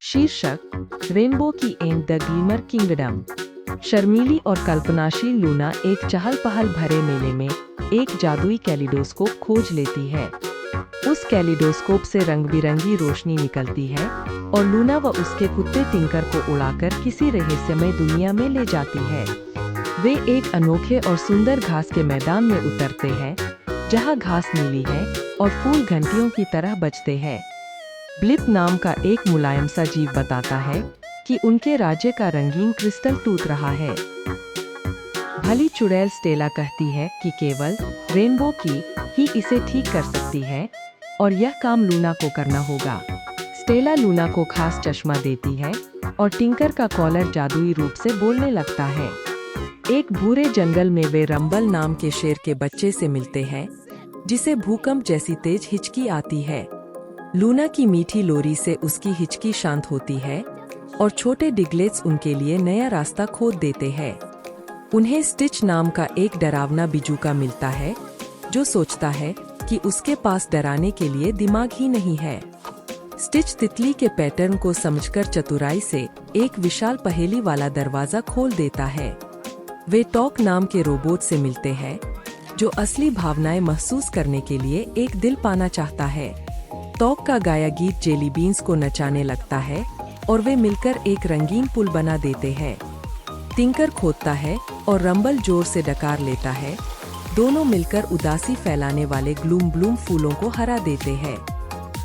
शीर्षक रेनबो की and the glimmer kingdom. शर्मीली और कल्पनाशील लूना एक चहल पहल भरे मेले में एक जादुई कैलिडोस्कोप खोज लेती है। उस कैलिडोस्कोप से रंग बिरंगी रोशनी निकलती है और लूना व उसके कुत्ते टिंकर को उड़ाकर किसी रहस्यमय दुनिया में ले जाती है। वे एक अनोखे और सुंदर घास के मैदान में उतरते हैं, जहां घास नीली है और फूल घंटियों की तरह बजते हैं। ब्लिप नाम का एक मुलायम सा जीव बताता है कि उनके राज्य का रंगीन क्रिस्टल टूट रहा है। भली चुड़ैल स्टेला कहती है कि केवल रेनबो की ही इसे ठीक कर सकती है और यह काम लूना को करना होगा। स्टेला लूना को खास चश्मा देती है और टिंकर का कॉलर जादुई रूप से बोलने लगता है। एक भूरे जंगल में वे रंबल नाम के शेर के बच्चे से मिलते हैं, जिसे भूकंप जैसी तेज हिचकी आती है। लूना की मीठी लोरी से उसकी हिचकी शांत होती है और छोटे डिग्लेट्स उनके लिए नया रास्ता खोद देते हैं। उन्हें स्टिच नाम का एक डरावना बिजूका मिलता है, जो सोचता है कि उसके पास डराने के लिए दिमाग ही नहीं है। स्टिच तितली के पैटर्न को समझकर चतुराई से एक विशाल पहेली वाला दरवाजा खोल देता है। वे टॉक नाम के रोबोट से मिलते हैं, जो असली भावनाएं महसूस करने के लिए एक दिल पाना चाहता है। टॉक का गाया गीत जेली बीन्स को नचाने लगता है और वे मिलकर एक रंगीन पुल बना देते हैं। टिंकर खोदता है और रंबल जोर से डकार लेता है। दोनों मिलकर उदासी फैलाने वाले ग्लूम ब्लूम फूलों को हरा देते हैं।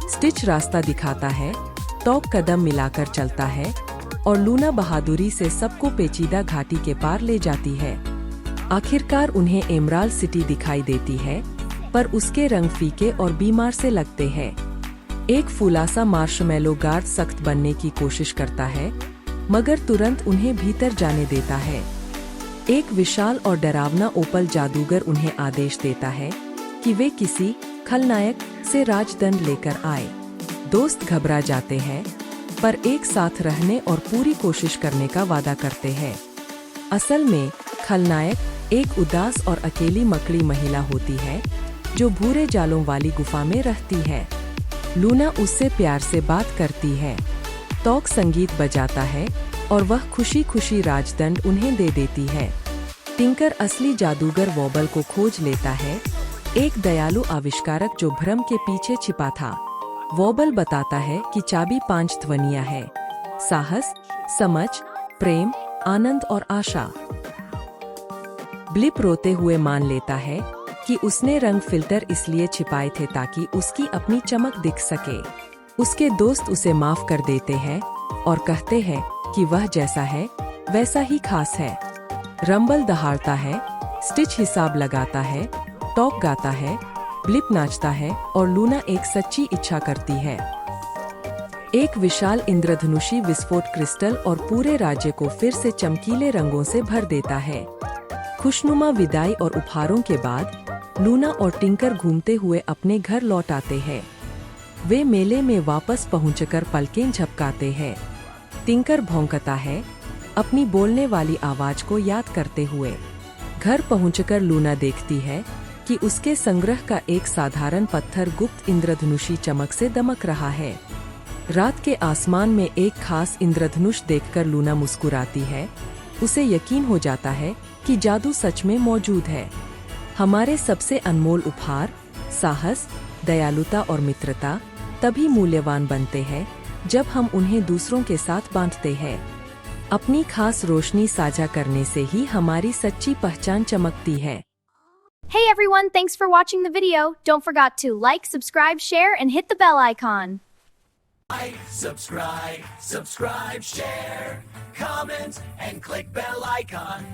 स्टिच रास्ता दिखाता है, टॉक कदम मिलाकर चलता है और लूना बहादुरी से सबको पेचीदा घाटी के पार ले जाती है। आखिरकार उन्हें एमराल्ड सिटी दिखाई देती है, पर उसके रंग फीके और बीमार से लगते हैं। एक फूलासा मार्शमैलो गार्ड सख्त बनने की कोशिश करता है, मगर तुरंत उन्हें भीतर जाने देता है। एक विशाल और डरावना ओपल जादूगर उन्हें आदेश देता है कि वे किसी खलनायक से राजदंड लेकर आए। दोस्त घबरा जाते हैं, पर एक साथ रहने और पूरी कोशिश करने का वादा करते हैं। असल में खलनायक एक उदास और अकेली मकड़ी महिला होती है, जो भूरे जालों वाली गुफा में रहती है। लूना उससे प्यार से बात करती है। टॉक संगीत बजाता है और वह खुशी खुशी राजदंड उन्हें दे देती है। टिंकर असली जादूगर वॉबल को खोज लेता है, एक दयालु आविष्कारक जो भ्रम के पीछे छिपा था। वॉबल बताता है कि चाबी 5 ध्वनियां है: साहस, समझ, प्रेम, आनंद और आशा। ब्लिप रोते हुए मान लेता है कि उसने रंग फिल्टर इसलिए छिपाए थे ताकि उसकी अपनी चमक दिख सके। उसके दोस्त उसे माफ कर देते हैं और कहते हैं कि वह जैसा है वैसा ही खास है। रंबल दहाड़ता है, स्टिच हिसाब लगाता है, टॉक गाता है, ब्लिप नाचता है और लूना एक सच्ची इच्छा करती है। एक विशाल इंद्रधनुषी विस्फोट क्रिस्टल और पूरे राज्य को फिर से चमकीले रंगों से भर देता है। खुशनुमा विदाई और उपहारों के बाद लूना और टिंकर घूमते हुए अपने घर लौट आते हैं। वे मेले में वापस पहुंचकर पलकें झपकाते हैं। टिंकर भौंकता है, अपनी बोलने वाली आवाज को याद करते हुए। घर पहुंचकर लूना देखती है कि उसके संग्रह का एक साधारण पत्थर गुप्त इंद्रधनुषी चमक से दमक रहा है। रात के आसमान में एक खास इंद्रधनुष देखकर लूना मुस्कुराती है। उसे यकीन हो जाता है कि जादू सच में मौजूद है। हमारे सबसे अनमोल उपहार, साहस, दयालुता और मित्रता तभी मूल्यवान बनते हैं जब हम उन्हें दूसरों के साथ बांटते हैं। अपनी खास रोशनी साझा करने से ही हमारी सच्ची पहचान चमकती है। Hey everyone, thanks for watching the video. Don't forget to like, subscribe, share and hit the bell icon. Like, subscribe, share, comment, and click bell icon.